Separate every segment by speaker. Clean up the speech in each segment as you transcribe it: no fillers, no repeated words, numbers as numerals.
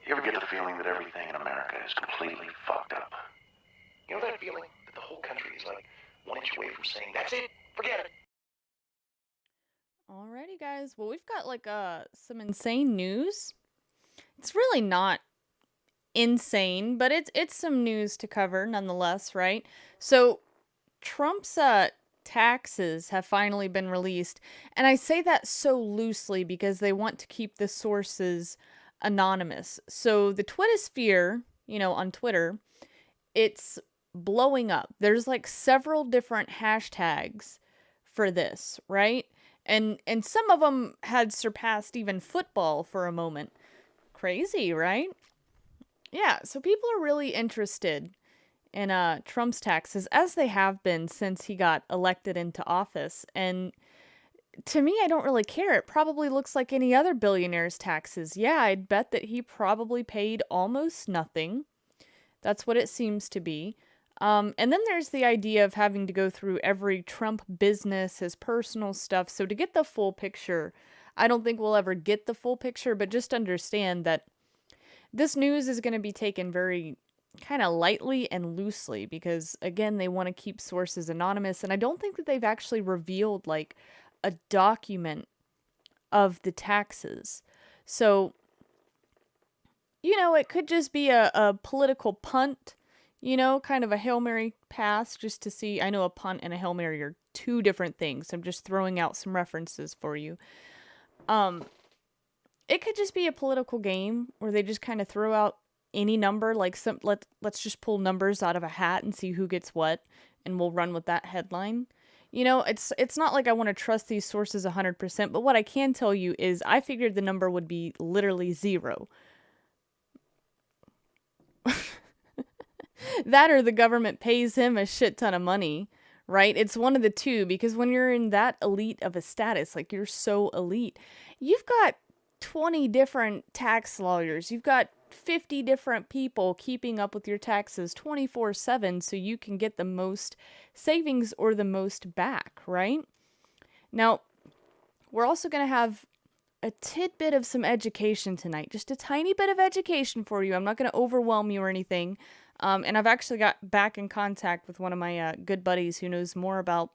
Speaker 1: You ever get the feeling that everything in America is completely fucked up? You know that feeling that the whole country is like 1 inch away from saying, that's it, forget it?
Speaker 2: Alrighty, guys. Well, we've got like some insane news. It's really not insane, but it's some news to cover nonetheless, right? So Trump's taxes have finally been released, and I say that so loosely because they want to keep the sources anonymous. So the Twittersphere, on Twitter, it's blowing up. There's like several different hashtags for this, right? And some of them had surpassed even football for a moment. Crazy, right? Yeah, so people are really interested in Trump's taxes, as they have been since he got elected into office. And to me, I don't really care. It probably looks like any other billionaire's taxes. Yeah, I'd bet that he probably paid almost nothing. That's what it seems to be. And then there's the idea of having to go through every Trump business, his personal stuff. So to get the full picture, I don't think we'll ever get the full picture, but just understand that this news is going to be taken very kind of lightly and loosely because, again, they want to keep sources anonymous. And I don't think that they've actually revealed like a document of the taxes. So, it could just be a political punt, kind of a Hail Mary pass just to see. I know a punt and a Hail Mary are two different things. I'm just throwing out some references for you. It could just be a political game where they just kind of throw out any number, like let's just pull numbers out of a hat and see who gets what, and we'll run with that headline. It's not like I want to trust these sources 100%, but what I can tell you is I figured the number would be literally 0. That or the government pays him a shit ton of money, right? It's one of the two, because when you're in that elite of a status, like you're so elite, you've got 20 different tax lawyers. You've got 50 different people keeping up with your taxes 24/7 so you can get the most savings or the most back, right? Now, we're also going to have a tidbit of some education tonight. Just a tiny bit of education for you. I'm not going to overwhelm you or anything. And I've actually got back in contact with one of my good buddies who knows more about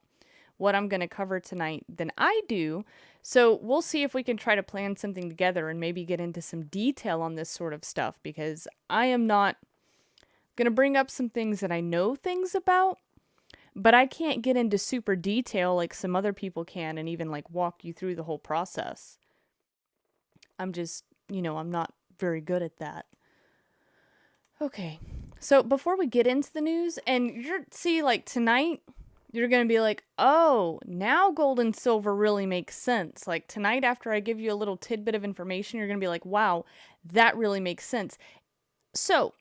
Speaker 2: what I'm going to cover tonight than I do. So we'll see if we can try to plan something together and maybe get into some detail on this sort of stuff, because I am not going to bring up some things that I know things about, but I can't get into super detail like some other people can and even like walk you through the whole process. I'm just, I'm not very good at that. Okay, So before we get into the news, and like tonight, you're going to be like, oh, now gold and silver really makes sense. Like tonight, after I give you a little tidbit of information, you're going to be like, wow, that really makes sense. So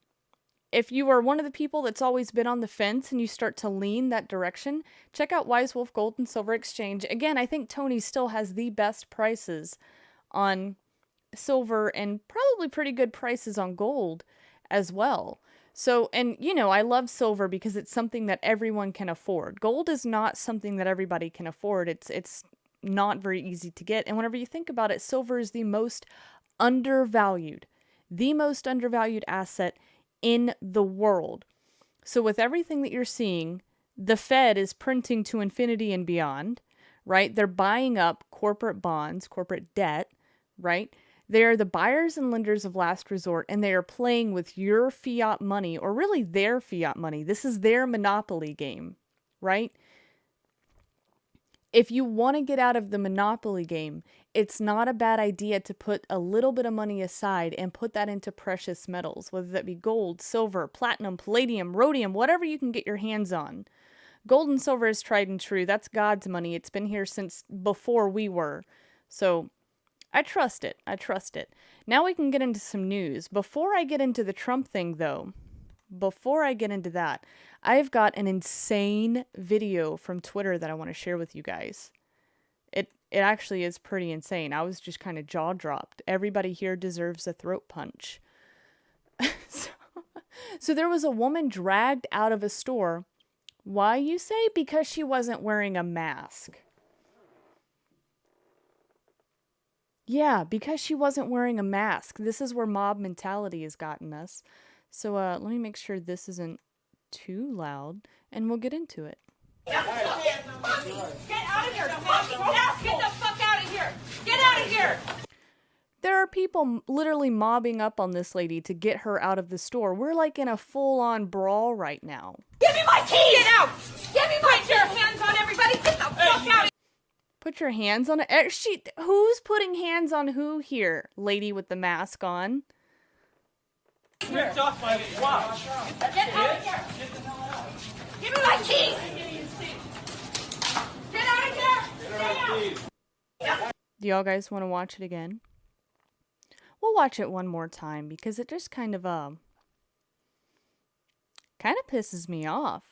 Speaker 2: if you are one of the people that's always been on the fence and you start to lean that direction, check out Wise Wolf Gold and Silver Exchange. Again, I think Tony still has the best prices on silver and probably pretty good prices on gold as well. So, and I love silver because it's something that everyone can afford. Gold is not something that everybody can afford. It's not very easy to get. And whenever you think about it, silver is the most undervalued asset in the world. So with everything that you're seeing, the Fed is printing to infinity and beyond, right? They're buying up corporate bonds, corporate debt, right? They are the buyers and lenders of last resort, and they are playing with your fiat money, or really their fiat money. This is their monopoly game, right? If you want to get out of the monopoly game, it's not a bad idea to put a little bit of money aside and put that into precious metals, whether that be gold, silver, platinum, palladium, rhodium, whatever you can get your hands on. Gold and silver is tried and true. That's God's money. It's been here since before we were. So I trust it. Now we can get into some news. Before I get into the Trump thing, though, before I get into that, I've got an insane video from Twitter that I want to share with you guys. It actually is pretty insane. I was just kind of jaw dropped. Everybody here deserves a throat punch. So there was a woman dragged out of a store. Why, you say? Because she wasn't wearing a mask. Yeah, because she wasn't wearing a mask. This is where mob mentality has gotten us. So let me make sure this isn't too loud, and we'll get into it.
Speaker 3: Get out of here! Get the fuck out of here! Get out of here!
Speaker 2: There are people literally mobbing up on this lady to get her out of the store. We're like in a full-on brawl right now.
Speaker 3: Give me my keys! Get out! Give me my keys! Put your hands on everybody! Get the fuck out!
Speaker 2: Put your hands on it. Who's putting hands on who here? Lady with the mask on.
Speaker 4: Ripped off my watch.
Speaker 3: Get out of here! Give me my keys! Get out of here! Stay out!
Speaker 2: Do y'all guys want to watch it again? We'll watch it one more time because it just kind of pisses me off.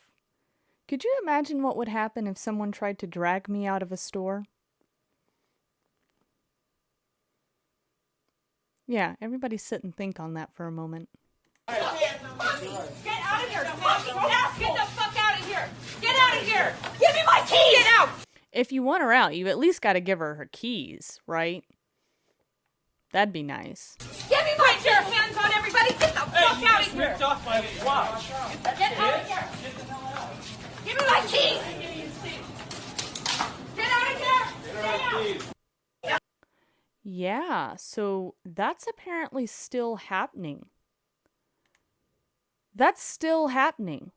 Speaker 2: Could you imagine what would happen if someone tried to drag me out of a store? Yeah, everybody sit and think on that for a moment.
Speaker 3: Get out of here! Get the fuck out of here! Get out of here! Give me my keys! Get out!
Speaker 2: If you want her out, you at least got to give her keys, right? That'd be nice.
Speaker 3: Give me my keys! Put your hands on everybody! Get the fuck out of here!
Speaker 4: Ripped off my watch.
Speaker 3: Get out of here! Give me my keys! Get out of here! Stay out!
Speaker 2: Yeah, so that's apparently still happening. That's still happening.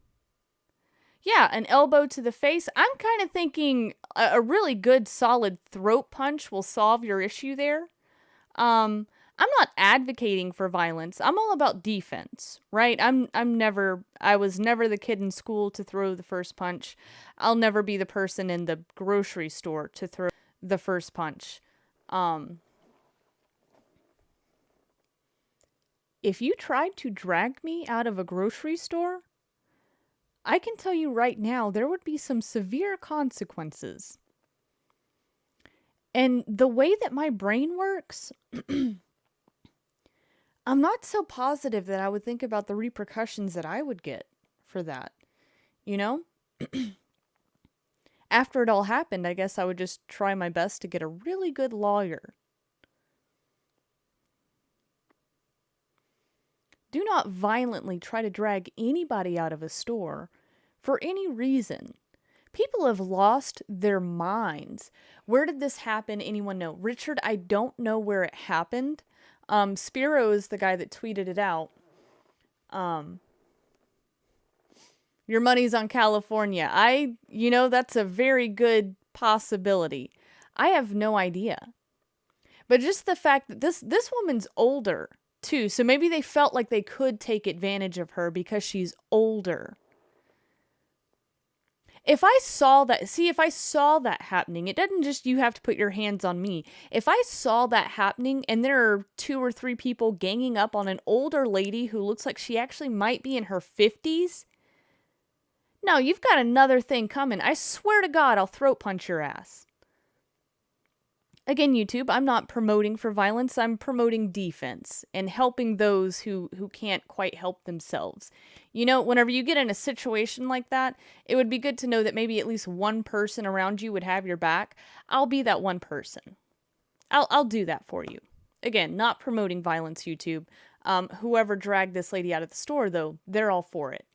Speaker 2: Yeah, an elbow to the face. I'm kind of thinking a really good solid throat punch will solve your issue there. I'm not advocating for violence. I'm all about defense, right? I was never the kid in school to throw the first punch. I'll never be the person in the grocery store to throw the first punch. If you tried to drag me out of a grocery store, I can tell you right now, there would be some severe consequences. And the way that my brain works, I'm not so positive that I would think about the repercussions that I would get for that. You know? After it all happened, I guess I would just try my best to get a really good lawyer. Do not violently try to drag anybody out of a store for any reason. People have lost their minds. Where did this happen? Anyone know? Richard, I don't know where it happened. Spiro is the guy that tweeted it out. Your money's on California. That's a very good possibility. I have no idea. But just the fact that this woman's older. too. So maybe they felt like they could take advantage of her because she's older. If I saw that happening, it doesn't just you have to put your hands on me. If I saw that happening and there are 2 or 3 people ganging up on an older lady who looks like she actually might be in her 50s, no, you've got another thing coming. I swear to God, I'll throat punch your ass. Again, YouTube, I'm not promoting for violence. I'm promoting defense and helping those who can't quite help themselves. You know, whenever you get in a situation like that, it would be good to know that maybe at least one person around you would have your back. I'll be that one person. I'll do that for you. Again, not promoting violence, YouTube. Whoever dragged this lady out of the store, though, they're all for it.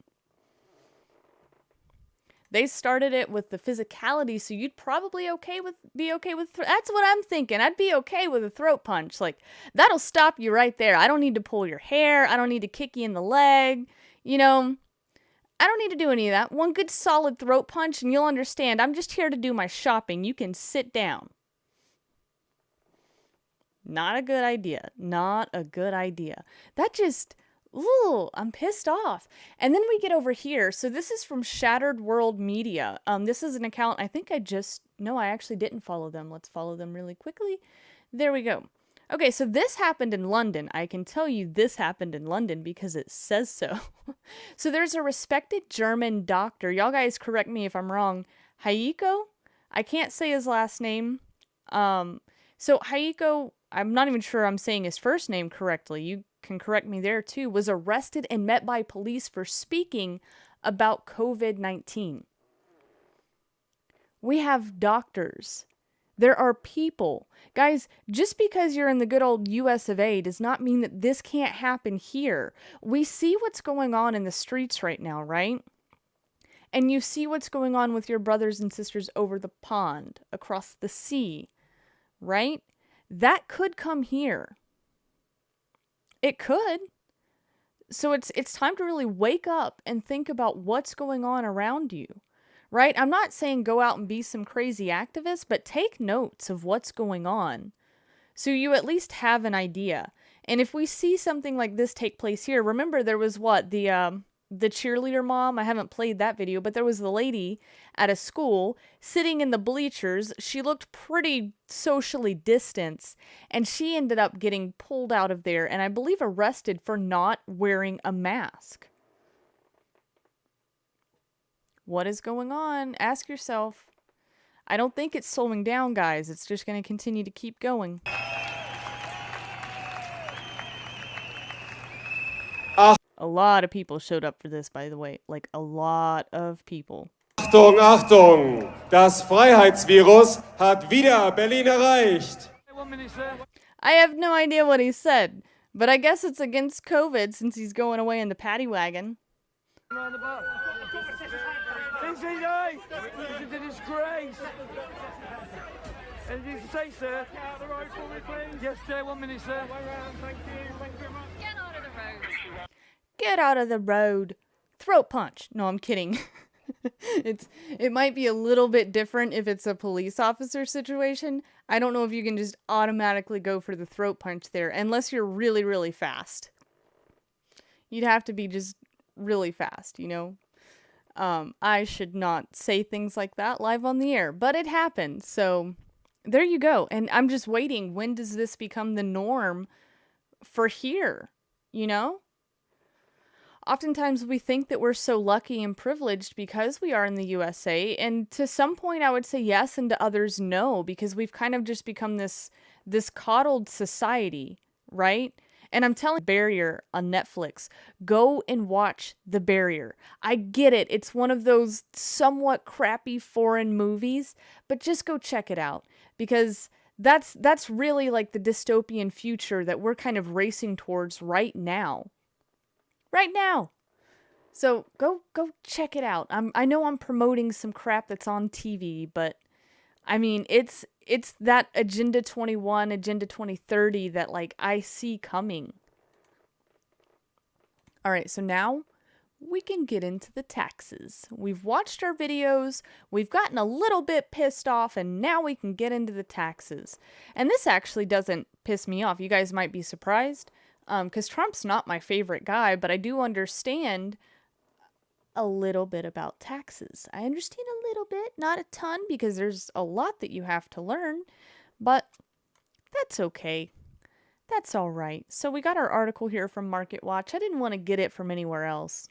Speaker 2: They started it with the physicality, so you'd probably be okay with that's what I'm thinking. I'd be okay with a throat punch. Like, that'll stop you right there. I don't need to pull your hair. I don't need to kick you in the leg. You know, I don't need to do any of that. One good solid throat punch, and you'll understand. I'm just here to do my shopping. You can sit down. Not a good idea. Not a good idea. That just... Ooh, I'm pissed off. And then we get over here. So this is from Shattered World Media. This is an account I actually didn't follow them. Let's follow them really quickly. There we go. Okay, so this happened in London. I can tell you this happened in London because it says so. So there's a respected German doctor. Y'all guys correct me if I'm wrong. Heiko? I can't say his last name. So Heiko, I'm not even sure I'm saying his first name correctly. You can correct me there too, was arrested and met by police for speaking about COVID-19. We have doctors. There are people. Guys, just because you're in the good old US of A does not mean that this can't happen here. We see what's going on in the streets right now, right? And you see what's going on with your brothers and sisters over the pond, across the sea, right? That could come here. It could. So it's time to really wake up and think about what's going on around you, right? I'm not saying go out and be some crazy activist, but take notes of what's going on so you at least have an idea. And if we see something like this take place here, remember there was the cheerleader mom. I haven't played that video, but there was the lady at a school sitting in the bleachers. She looked pretty socially distanced, and she ended up getting pulled out of there and I believe arrested for not wearing a mask. What is going on? Ask yourself. I don't think it's slowing down, guys. It's just going to continue to keep going. A lot of people showed up for this, by the way. Like, a lot of people.
Speaker 5: Achtung, Achtung! Das Freiheitsvirus hat wieder Berlin erreicht.
Speaker 2: I have no idea what he said, but I guess it's against COVID since he's going away in the paddy wagon.
Speaker 4: This is a disgrace. And you say, sir? Get out of the road for me, please. Yes, sir. 1 minute, sir. Thank you. Thank you very much.
Speaker 3: Get out of the road.
Speaker 2: Get out of the road. Throat punch. No, I'm kidding. It might be a little bit different if it's a police officer situation. I don't know if you can just automatically go for the throat punch there, unless you're really, really fast. You'd have to be just really fast, you know? I should not say things like that live on the air, but it happened. So there you go. And I'm just waiting. When does this become the norm for here? You know? Oftentimes we think that we're so lucky and privileged because we are in the USA, and to some point I would say yes, and to others no, because we've kind of just become this coddled society, right? And I'm telling you, Barrier on Netflix, go and watch The Barrier. I get it. It's one of those somewhat crappy foreign movies, but just go check it out, because that's really like the dystopian future that we're kind of racing towards right now. Right now. So go check it out. I know I'm promoting some crap that's on TV, but I mean, it's that Agenda 21, Agenda 2030 that like I see coming. All right, so now we can get into the taxes. We've watched our videos, we've gotten a little bit pissed off, and now we can get into the taxes. And this actually doesn't piss me off. You guys might be surprised. Because Trump's not my favorite guy, but I do understand a little bit about taxes. I understand a little bit, not a ton, because there's a lot that you have to learn, but that's okay. That's all right. So we got our article here from Market Watch. I didn't want to get it from anywhere else.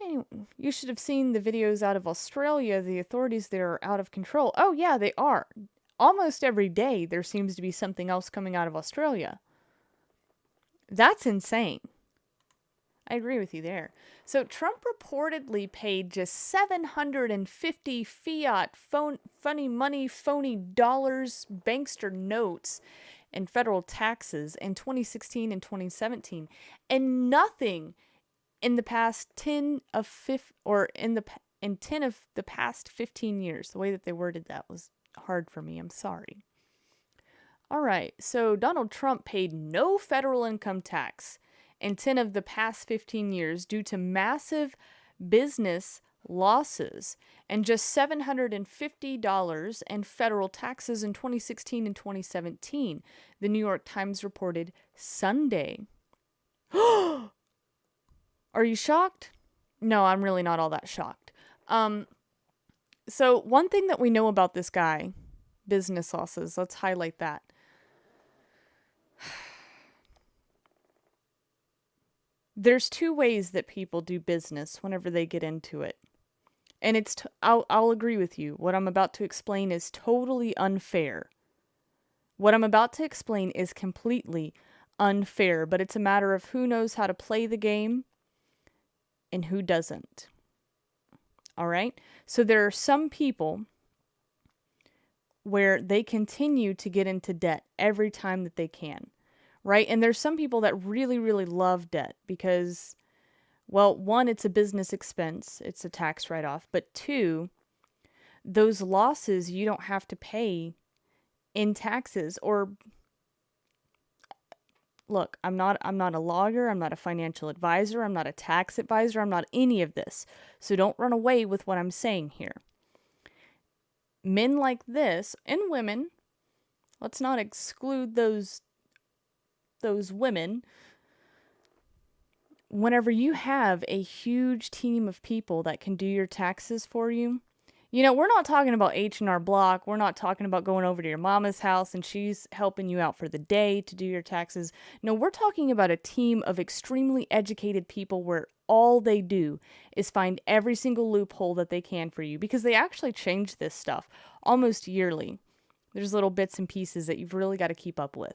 Speaker 2: Anyway, you should have seen the videos out of Australia. The authorities there are out of control. Oh yeah, they are. Almost every day there seems to be something else coming out of Australia. That's insane. I agree with you there. So Trump reportedly paid just 750 fiat funny money, phony dollars, bankster notes, and federal taxes in 2016 and 2017, and nothing in the past 10 of 10 of the past 15 years. The way that they worded that was hard for me. I'm sorry. All right. So Donald Trump paid no federal income tax in 10 of the past 15 years due to massive business losses and just $750 in federal taxes in 2016 and 2017, the New York Times reported Sunday. Are you shocked? No, I'm really not all that shocked. So one thing that we know about this guy, business losses, let's highlight that. There's two ways that people do business whenever they get into it. And I'll agree with you. What I'm about to explain is totally unfair. What I'm about to explain is completely unfair, but it's a matter of who knows how to play the game and who doesn't. All right? So there are some people where they continue to get into debt every time that they can. Right? And there's some people that really, really love debt because, well, one, it's a business expense. It's a tax write-off. But two, those losses you don't have to pay in taxes. Or, look, I'm not a lawyer. I'm not a financial advisor. I'm not a tax advisor. I'm not any of this. So don't run away with what I'm saying here. Men like this, and women, let's not exclude those women, whenever you have a huge team of people that can do your taxes for you, you know, we're not talking about H&R Block. We're not talking about going over to your mama's house and she's helping you out for the day to do your taxes. No, we're talking about a team of extremely educated people where all they do is find every single loophole that they can for you, because they actually change this stuff almost yearly. There's little bits and pieces that you've really got to keep up with.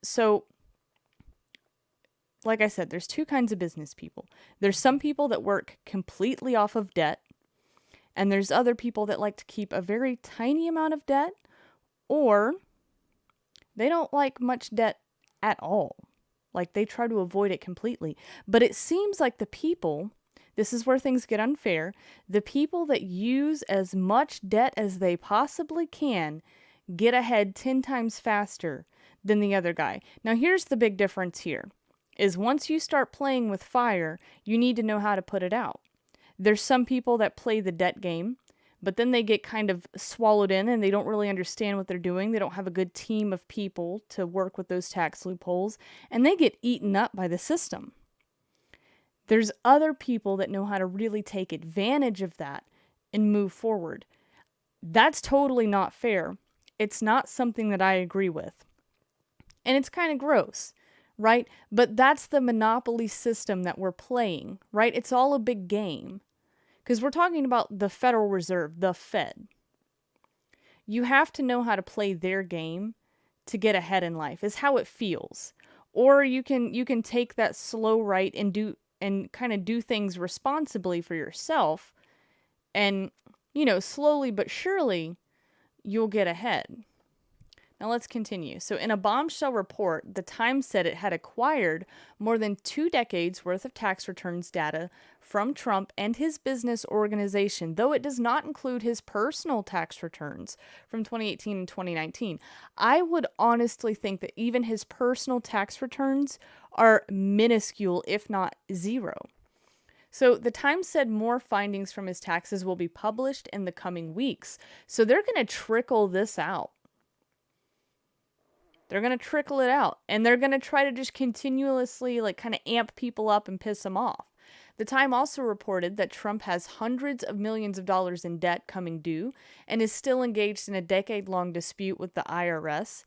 Speaker 2: So, like I said, there's two kinds of business people. There's some people that work completely off of debt, and there's other people that like to keep a very tiny amount of debt, or they don't like much debt at all. Like, they try to avoid it completely. But it seems like the people, this is where things get unfair, the people that use as much debt as they possibly can get ahead 10 times faster than the other guy. Now, here's the big difference here, is once you start playing with fire, you need to know how to put it out. There's some people that play the debt game, but then they get kind of swallowed in and they don't really understand what they're doing. They don't have a good team of people to work with those tax loopholes, and they get eaten up by the system. There's other people that know how to really take advantage of that and move forward. That's totally not fair. It's not something that I agree with. And it's kind of gross, right? But that's the monopoly system that we're playing, right? It's all a big game. Because we're talking about the Federal Reserve, the Fed. You have to know how to play their game to get ahead in life, is how it feels. Or you can take that slow right and kind of do things responsibly for yourself, and, you know, slowly but surely you'll get ahead. Now let's continue. So in a bombshell report, the Times said it had acquired more than 2 decades worth of tax returns data from Trump and his business organization, though it does not include his personal tax returns from 2018 and 2019. I would honestly think that even his personal tax returns are minuscule, if not zero. So the Times said more findings from his taxes will be published in the coming weeks. So they're going to trickle this out. They're going to trickle it out, and they're going to try to just continuously like kind of amp people up and piss them off. The Time also reported that Trump has hundreds of millions of dollars in debt coming due and is still engaged in a decade-long dispute with the IRS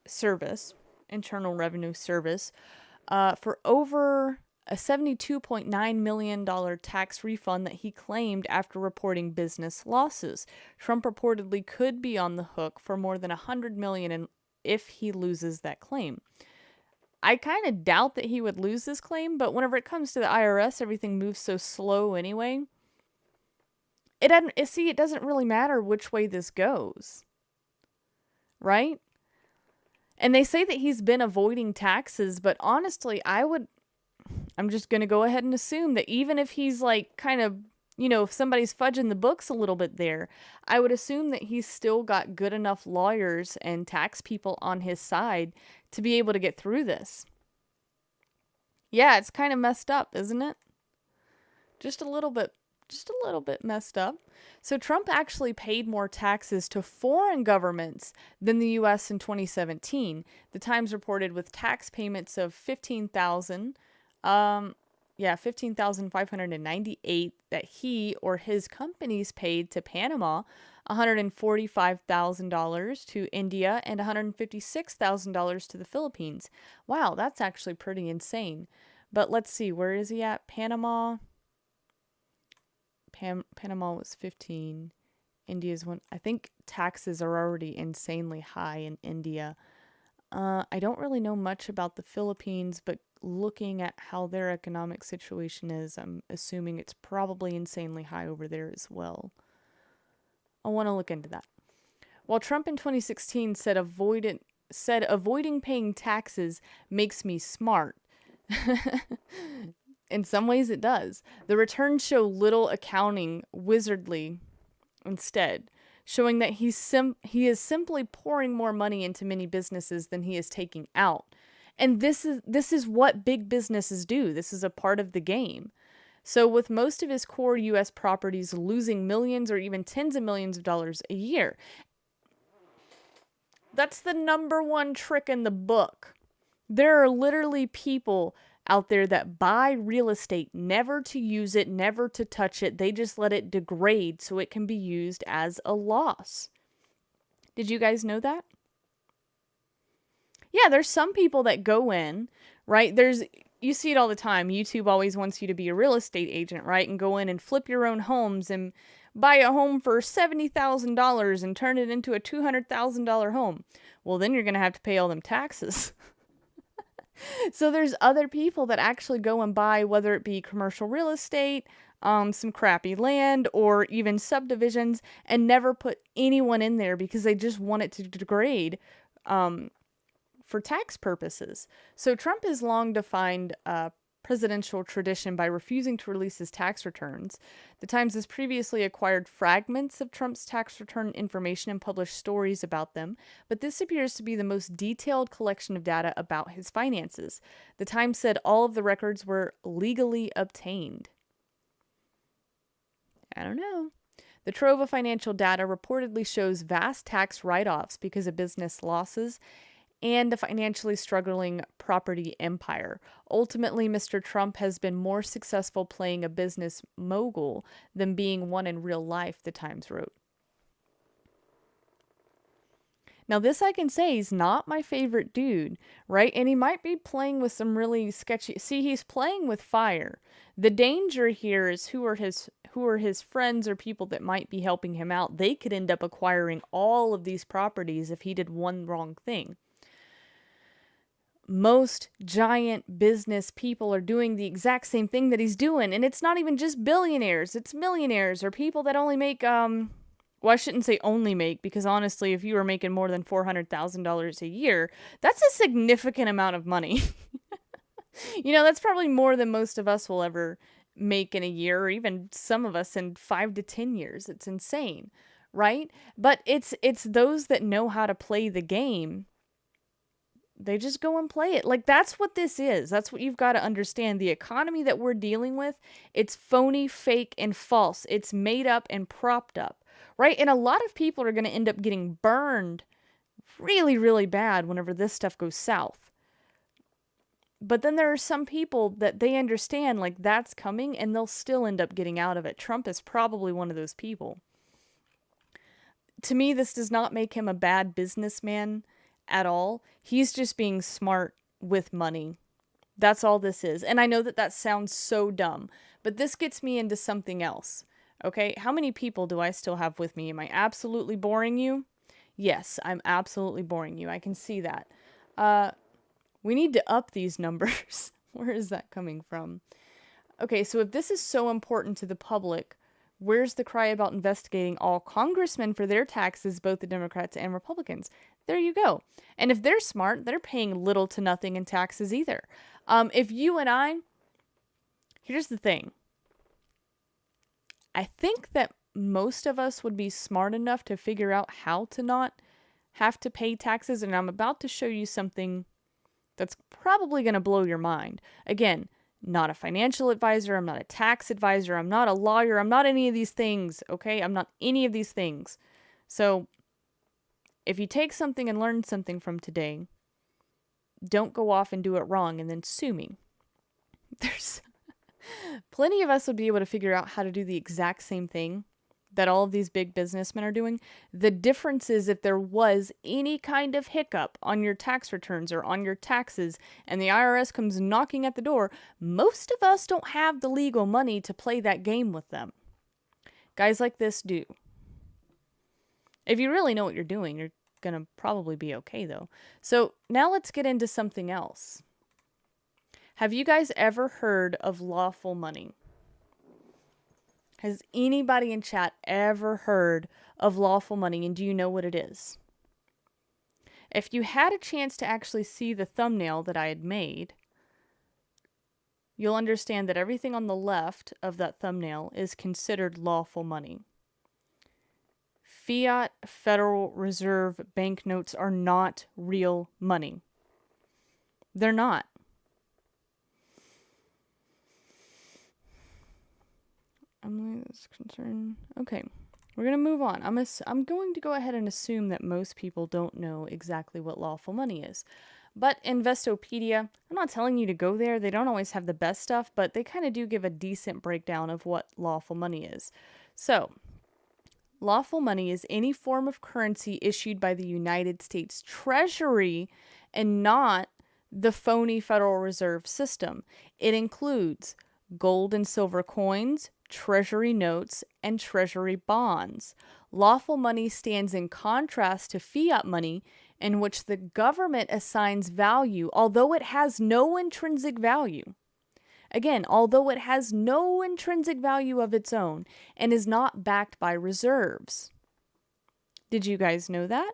Speaker 2: service, Internal Revenue Service, for over a $72.9 million tax refund that he claimed after reporting business losses. Trump reportedly could be on the hook for more than $100 million if he loses that claim. I kind of doubt that he would lose this claim, but whenever it comes to the IRS, everything moves so slow anyway. It doesn't really matter which way this goes, right? And they say that he's been avoiding taxes, but honestly, I'm just going to go ahead and assume that even if he's like kind of, if somebody's fudging the books a little bit there, I would assume that he's still got good enough lawyers and tax people on his side to be able to get through this. Yeah, it's kind of messed up, isn't it? Just a little bit messed up. So Trump actually paid more taxes to foreign governments than the U.S. in 2017. The Times reported with tax payments of $15,598 that he or his companies paid to Panama, $145,000 to India, and $156,000 to the Philippines. Wow, that's actually pretty insane. But let's see, where is he at? Panama. Panama was 15. India's one. I think taxes are already insanely high in India. I don't really know much about the Philippines, but looking at how their economic situation is, I'm assuming it's probably insanely high over there as well. I want to look into that. While Trump in 2016 said avoiding paying taxes makes me smart, in some ways it does. The returns show little accounting wizardly instead, showing that he is simply pouring more money into many businesses than he is taking out. And this is what big businesses do. This is a part of the game. So with most of his core U.S. properties losing millions or even tens of millions of dollars a year, that's the number one trick in the book. There are literally people out there that buy real estate never to use it, never to touch it. They just let it degrade so it can be used as a loss. Did you guys know that? Yeah, there's some people that go in, right? You see it all the time. YouTube always wants you to be a real estate agent, right? And go in and flip your own homes and buy a home for $70,000 and turn it into a $200,000 home. Well, then you're going to have to pay all them taxes. So there's other people that actually go and buy, whether it be commercial real estate, some crappy land, or even subdivisions, and never put anyone in there because they just want it to degrade for tax purposes. So Trump has long defined presidential tradition by refusing to release his tax returns. The Times has previously acquired fragments of Trump's tax return information and published stories about them, but this appears to be the most detailed collection of data about his finances. The Times said all of the records were legally obtained. I don't know. The trove of financial data reportedly shows vast tax write-offs because of business losses and a financially struggling property empire. Ultimately, Mr. Trump has been more successful playing a business mogul than being one in real life, the Times wrote. Now, this I can say, he's not my favorite dude, right? And he might be playing with some really sketchy... See, he's playing with fire. The danger here is who are his friends or people that might be helping him out. They could end up acquiring all of these properties if he did one wrong thing. Most giant business people are doing the exact same thing that he's doing. And it's not even just billionaires. It's millionaires or people that only make, well, I shouldn't say only make, because honestly, if you are making more than $400,000 a year, that's a significant amount of money. That's probably more than most of us will ever make in a year, or even some of us in 5 to 10 years. It's insane, right? But it's those that know how to play the game. They just go and play it. Like, that's what this is. That's what you've got to understand. The economy that we're dealing with, it's phony, fake, and false. It's made up and propped up, right? And a lot of people are going to end up getting burned really, really bad whenever this stuff goes south. But then there are some people that they understand, like, that's coming, and they'll still end up getting out of it. Trump is probably one of those people. To me, this does not make him a bad businessman at all. He's just being smart with money. That's all this is. And I know that that sounds so dumb, but this gets me into something else. Okay, how many people do I still have with me? Am I absolutely boring you? Yes, I'm absolutely boring you. I can see that. We need to up these numbers. Where is that coming from? Okay, so if this is so important to the public, where's the cry about investigating all congressmen for their taxes, both the Democrats and Republicans? There you go. And if they're smart, they're paying little to nothing in taxes either. If you and I, here's the thing. I think that most of us would be smart enough to figure out how to not have to pay taxes, and I'm about to show you something that's probably going to blow your mind. Again, not a financial advisor, I'm not a tax advisor, I'm not a lawyer, I'm not any of these things, okay? I'm not any of these things. So, if you take something and learn something from today, don't go off and do it wrong and then sue me. There's plenty of us would be able to figure out how to do the exact same thing that all of these big businessmen are doing. The difference is if there was any kind of hiccup on your tax returns or on your taxes and the IRS comes knocking at the door, most of us don't have the legal money to play that game with them. Guys like this do. If you really know what you're doing, you're going to probably be okay though. So now let's get into something else. Have you guys ever heard of lawful money? Has anybody in chat ever heard of lawful money, and do you know what it is? If you had a chance to actually see the thumbnail that I had made, you'll understand that everything on the left of that thumbnail is considered lawful money. Fiat Federal Reserve banknotes are not real money. They're not. I'm concerned. Okay, we're going to move on. I'm going to go ahead and assume that most people don't know exactly what lawful money is. But Investopedia, I'm not telling you to go there. They don't always have the best stuff, but they kind of do give a decent breakdown of what lawful money is. So, lawful money is any form of currency issued by the United States Treasury and not the phony Federal Reserve System. It includes gold and silver coins, treasury notes, and treasury bonds. Lawful money stands in contrast to fiat money, in which the government assigns value, although it has no intrinsic value. Again, although it has no intrinsic value of its own and is not backed by reserves. Did you guys know that?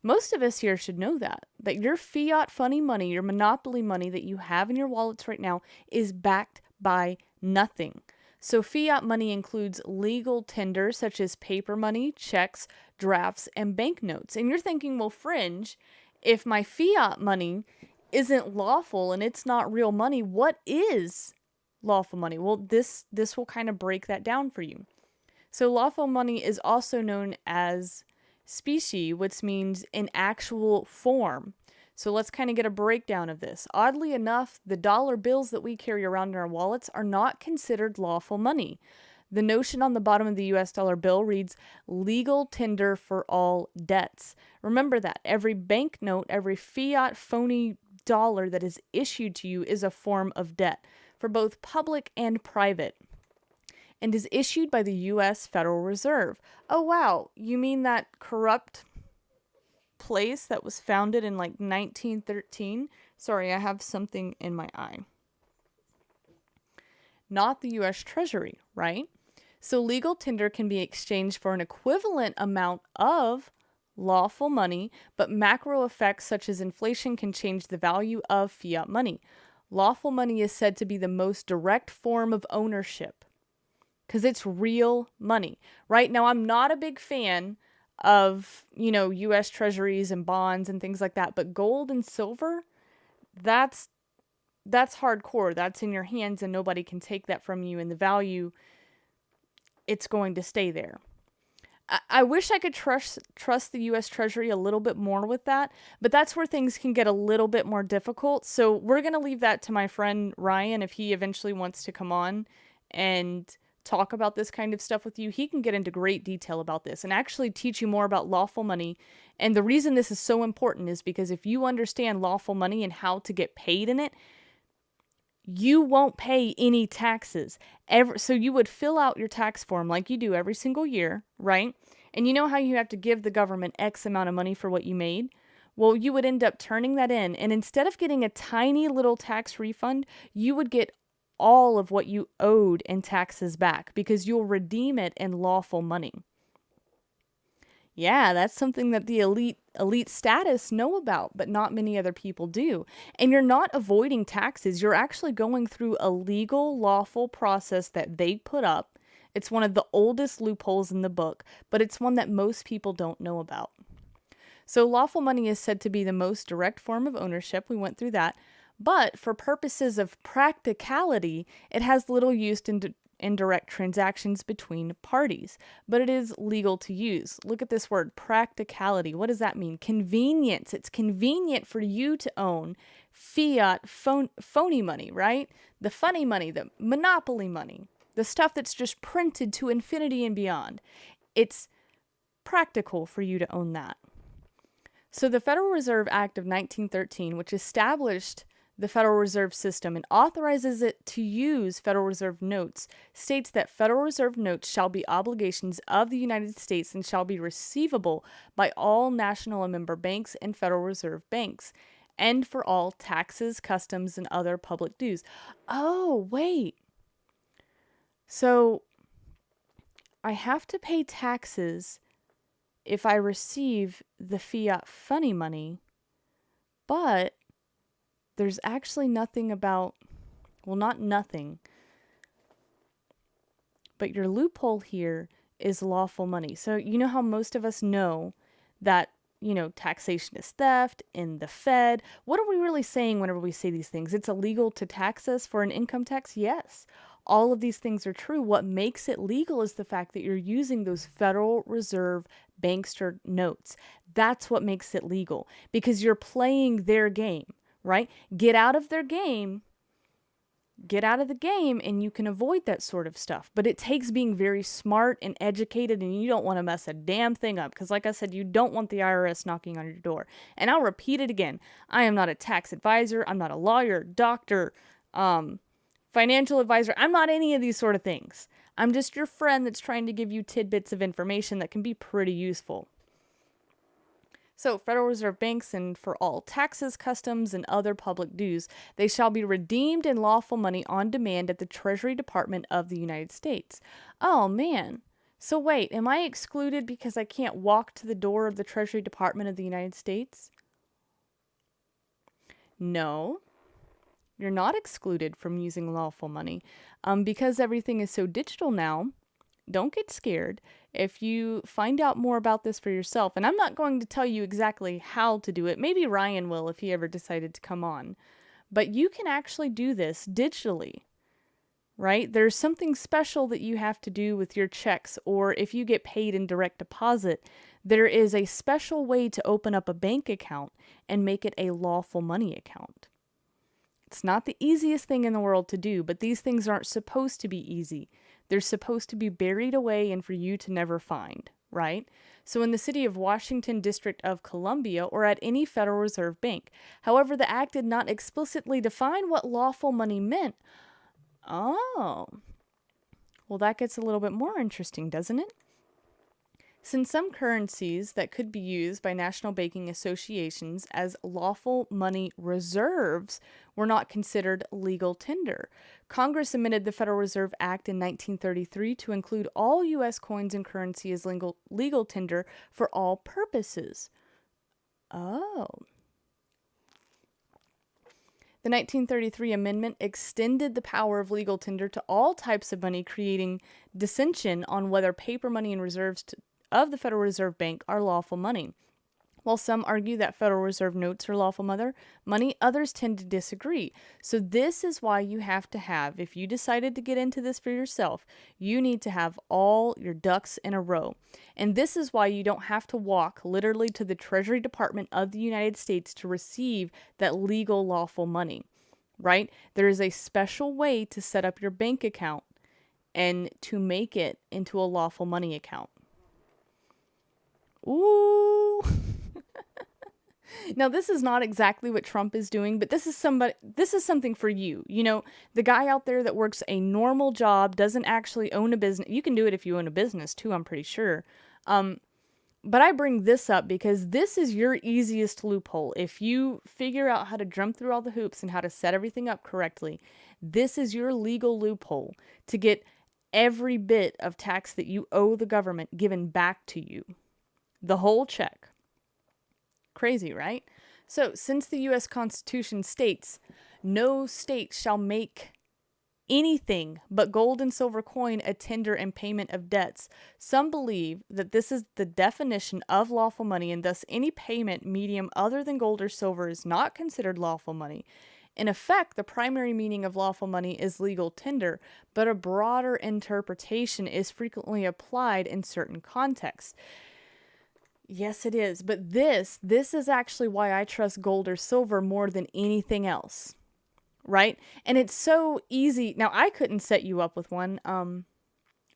Speaker 2: Most of us here should know that your fiat funny money, your monopoly money that you have in your wallets right now is backed by nothing. So fiat money includes legal tender such as paper money, checks, drafts, and banknotes. And you're thinking, well, Fringe, if my fiat money isn't lawful and it's not real money, what is lawful money? Well, this will kind of break that down for you. So lawful money is also known as specie, which means in actual form. So let's kind of get a breakdown of this. Oddly enough, the dollar bills that we carry around in our wallets are not considered lawful money. The notion on the bottom of the US dollar bill reads, legal tender for all debts. Remember that. Every banknote, every fiat phony dollar that is issued to you is a form of debt for both public and private, and is issued by the U.S. Federal Reserve. Oh, wow. You mean that corrupt place that was founded in like 1913? Sorry, I have something in my eye. Not the U.S. Treasury, right? So legal tender can be exchanged for an equivalent amount of lawful money, but macro effects such as inflation can change the value of fiat money. Lawful money is said to be the most direct form of ownership because it's real money. Right now, I'm not a big fan of, U.S. treasuries and bonds and things like that, but gold and silver, that's hardcore. That's in your hands and nobody can take that from you, and the value, it's going to stay there. I wish I could trust the U.S. Treasury a little bit more with that, but that's where things can get a little bit more difficult. So we're going to leave that to my friend Ryan if he eventually wants to come on and talk about this kind of stuff with you. He can get into great detail about this and actually teach you more about lawful money. And the reason this is so important is because if you understand lawful money and how to get paid in it, you won't pay any taxes ever. So you would fill out your tax form like you do every single year, right? And you know how you have to give the government X amount of money for what you made? Well, you would end up turning that in, and instead of getting a tiny little tax refund, you would get all of what you owed in taxes back because you'll redeem it in lawful money. Yeah, that's something that the elite status know about, but not many other people do. And you're not avoiding taxes. You're actually going through a legal, lawful process that they put up. It's one of the oldest loopholes in the book, but it's one that most people don't know about. So lawful money is said to be the most direct form of ownership. We went through that. But for purposes of practicality, it has little use in indirect transactions between parties, but it is legal to use. Look at this word, practicality. What does that mean? Convenience. It's convenient for you to own fiat phony money, right? The funny money, the monopoly money, the stuff that's just printed to infinity and beyond. It's practical for you to own that. So the Federal Reserve Act of 1913, which established the Federal Reserve System and authorizes it to use Federal Reserve notes, states that Federal Reserve notes shall be obligations of the United States and shall be receivable by all national and member banks and Federal Reserve banks, and for all taxes, customs, and other public dues. Oh, wait. So I have to pay taxes if I receive the fiat funny money, but there's actually nothing about, well, not nothing, but your loophole here is lawful money. So you know how most of us know that, taxation is theft in the Fed. What are we really saying whenever we say these things? It's illegal to tax us for an income tax? Yes. All of these things are true. What makes it legal is the fact that you're using those Federal Reserve bankster notes. That's what makes it legal, because you're playing their game. Right? Get out of their game. Get out of the game and you can avoid that sort of stuff. But it takes being very smart and educated, and you don't want to mess a damn thing up. Because like I said, you don't want the IRS knocking on your door. And I'll repeat it again. I am not a tax advisor. I'm not a lawyer, doctor, financial advisor. I'm not any of these sort of things. I'm just your friend that's trying to give you tidbits of information that can be pretty useful. So, Federal Reserve banks, and for all taxes, customs, and other public dues, they shall be redeemed in lawful money on demand at the Treasury Department of the United States. Oh, man. So wait, am I excluded because I can't walk to the door of the Treasury Department of the United States? No, you're not excluded from using lawful money. Because everything is so digital now, don't get scared. If you find out more about this for yourself, and I'm not going to tell you exactly how to do it, maybe Ryan will if he ever decided to come on, but you can actually do this digitally, right? There's something special that you have to do with your checks, or if you get paid in direct deposit, there is a special way to open up a bank account and make it a lawful money account. It's not the easiest thing in the world to do, but these things aren't supposed to be easy. They're supposed to be buried away and for you to never find, right? So in the city of Washington, District of Columbia, or at any Federal Reserve bank. However, the act did not explicitly define what lawful money meant. Oh, well, that gets a little bit more interesting, doesn't it? Since some currencies that could be used by national banking associations as lawful money reserves were not considered legal tender, Congress amended the Federal Reserve Act in 1933 to include all U.S. coins and currency as legal tender for all purposes. Oh. The 1933 amendment extended the power of legal tender to all types of money, creating dissension on whether paper money and reserves of the Federal Reserve Bank are lawful money. While some argue that Federal Reserve notes are lawful money, others tend to disagree. So this is why you have to have, if you decided to get into this for yourself, you need to have all your ducks in a row. And this is why you don't have to walk literally to the Treasury Department of the United States to receive that legal lawful money, right? There is a special way to set up your bank account and to make it into a lawful money account. Ooh. Now, this is not exactly what Trump is doing, but this is something for you. You know, the guy out there that works a normal job, doesn't actually own a business. You can do it if you own a business too, I'm pretty sure. But I bring this up because this is your easiest loophole. If you figure out how to jump through all the hoops and how to set everything up correctly, this is your legal loophole to get every bit of tax that you owe the government given back to you. The whole check. Crazy, right? So, since the U.S. Constitution states, no state shall make anything but gold and silver coin a tender and payment of debts, some believe that this is the definition of lawful money, and thus any payment medium other than gold or silver is not considered lawful money. In effect, the primary meaning of lawful money is legal tender, but a broader interpretation is frequently applied in certain contexts. Yes, it is. But this is actually why I trust gold or silver more than anything else. Right? And it's so easy. Now, I couldn't set you up with one.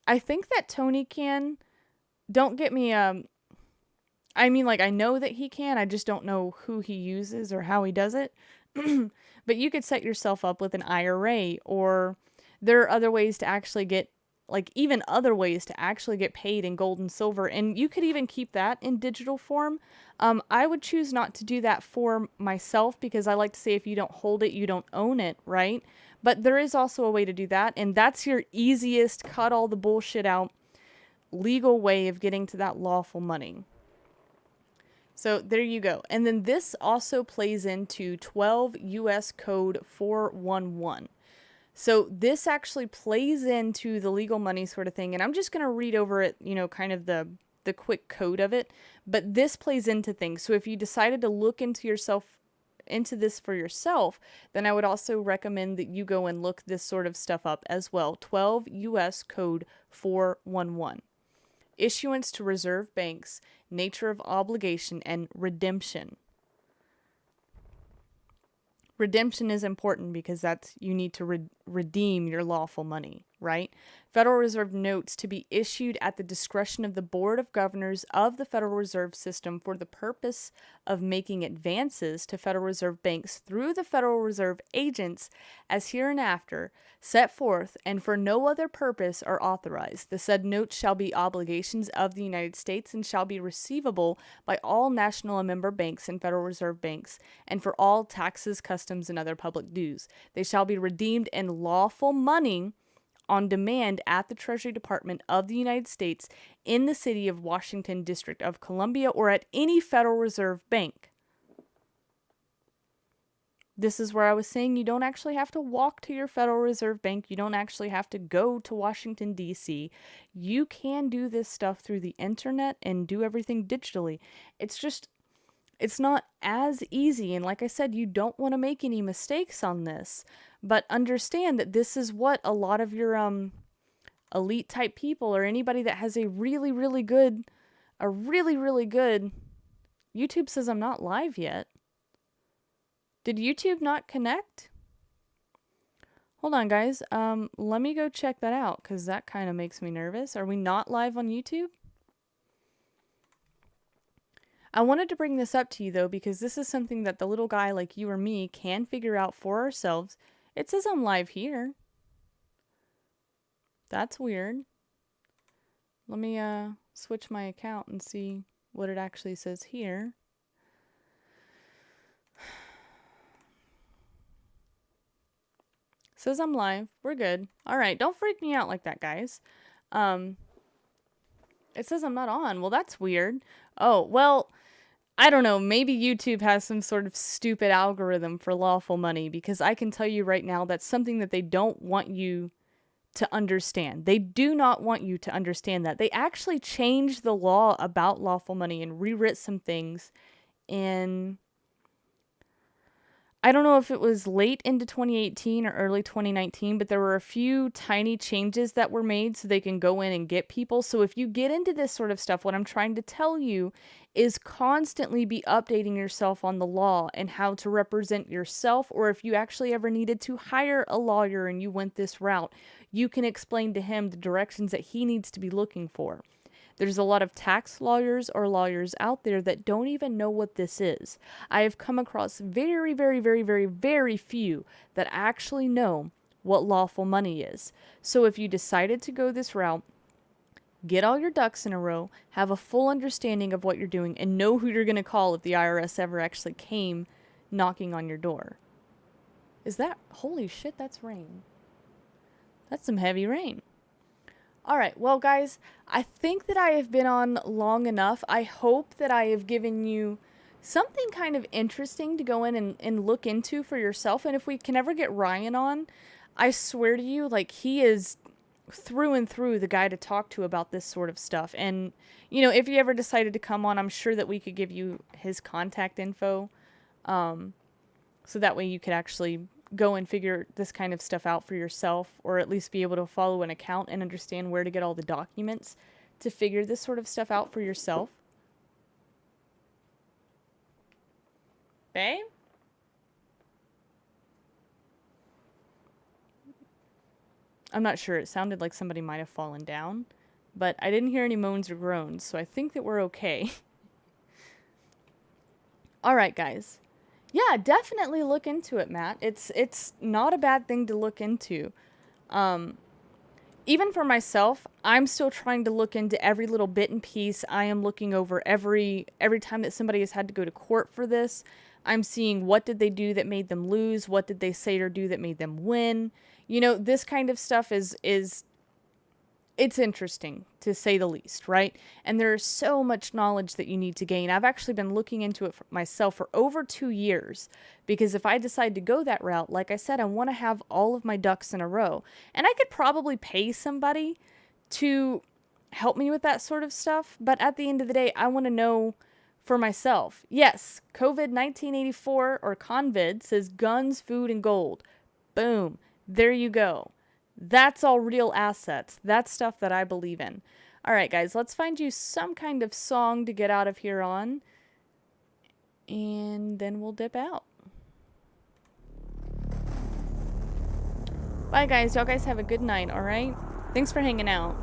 Speaker 2: I think that Tony can. Don't get me, I mean, like, I know that he can. I just don't know who he uses or how he does it. But you could set yourself up with an IRA, or there are other ways to actually get, like, even other ways to actually get paid in gold and silver, and you could even keep that in digital form. I would choose not to do that for myself because I like to say if you don't hold it, you don't own it, right? But there is also a way to do that, and that's your easiest, cut all the bullshit out, legal way of getting to that lawful money. So there you go. And then this also plays into 12 U.S. Code 411. So this actually plays into the legal money sort of thing, and I'm just going to read over it, you know, kind of the quick code of it, but this plays into things. So if you decided to look into this for yourself, then I would also recommend that you go and look this sort of stuff up as well. 12 U.S. Code 411. Issuance to reserve banks, nature of obligation, and redemption. Redemption is important because you need to redeem your lawful money, right? Federal Reserve notes to be issued at the discretion of the Board of Governors of the Federal Reserve System for the purpose of making advances to Federal Reserve banks through the Federal Reserve agents as hereinafter set forth, and for no other purpose are authorized. The said notes shall be obligations of the United States and shall be receivable by all national and member banks and Federal Reserve banks, and for all taxes, customs, and other public dues. They shall be redeemed in lawful money on demand at the Treasury Department of the United States in the city of Washington, District of Columbia, or at any Federal Reserve bank. This is where I was saying you don't actually have to walk to your Federal Reserve Bank. You don't actually have to go to Washington, D.C. You can do this stuff through the internet and do everything digitally. It's not as easy. And like I said, you don't want to make any mistakes on this. But understand that this is what a lot of your elite type people, or anybody that has a really, really good, YouTube says I'm not live yet. Did YouTube not connect? Hold on, guys. Let me go check that out, because that kind of makes me nervous. Are we not live on YouTube? I wanted to bring this up to you, though, because this is something that the little guy like you or me can figure out for ourselves. It says I'm live here. That's weird. Let me switch my account and see what it actually says here. Says I'm live. We're good. All right. Don't freak me out like that, guys. It says I'm not on. Well, that's weird. Oh, well, I don't know. Maybe YouTube has some sort of stupid algorithm for lawful money, because I can tell you right now that's something that they don't want you to understand. They do not want you to understand that. They actually changed the law about lawful money and rewrit some things in, I don't know if it was late into 2018 or early 2019, but there were a few tiny changes that were made so they can go in and get people. So if you get into this sort of stuff, what I'm trying to tell you is constantly be updating yourself on the law and how to represent yourself, or if you actually ever needed to hire a lawyer and you went this route, you can explain to him the directions that he needs to be looking for. There's a lot of tax lawyers or lawyers out there that don't even know what this is. I have come across very, very, very, very, very few that actually know what lawful money is. So if you decided to go this route, get all your ducks in a row, have a full understanding of what you're doing, and know who you're going to call if the IRS ever actually came knocking on your door. Is that... Holy shit, that's rain. That's some heavy rain. All right, well, guys, I think that I have been on long enough. I hope that I have given you something kind of interesting to go in and look into for yourself. And if we can ever get Ryan on, I swear to you, like, he is through and through the guy to talk to about this sort of stuff. And, you know, if you ever decided to come on, I'm sure that we could give you his contact info. So that way you could actually go and figure this kind of stuff out for yourself, or at least be able to follow an account and understand where to get all the documents to figure this sort of stuff out for yourself. Babe? I'm not sure. It sounded like somebody might have fallen down, but I didn't hear any moans or groans, so I think that we're okay. All right, guys. Yeah, definitely look into it, Matt. It's not a bad thing to look into. Even for myself, I'm still trying to look into every little bit and piece. I am looking over every time that somebody has had to go to court for this. I'm seeing what did they do that made them lose, what did they say or do that made them win. You know, this kind of stuff is it's interesting, to say the least, right? And there is so much knowledge that you need to gain. I've actually been looking into it for myself for over 2 years, because if I decide to go that route, like I said, I want to have all of my ducks in a row. And I could probably pay somebody to help me with that sort of stuff, but at the end of the day, I want to know for myself. Yes, COVID 1984 or COVID says guns, food, and gold. Boom. There you go. That's all real assets. That's stuff that I believe in. All right, guys, let's find you some kind of song to get out of here on, and then we'll dip out. Bye, guys. Y'all guys have a good night, all right? Thanks for hanging out.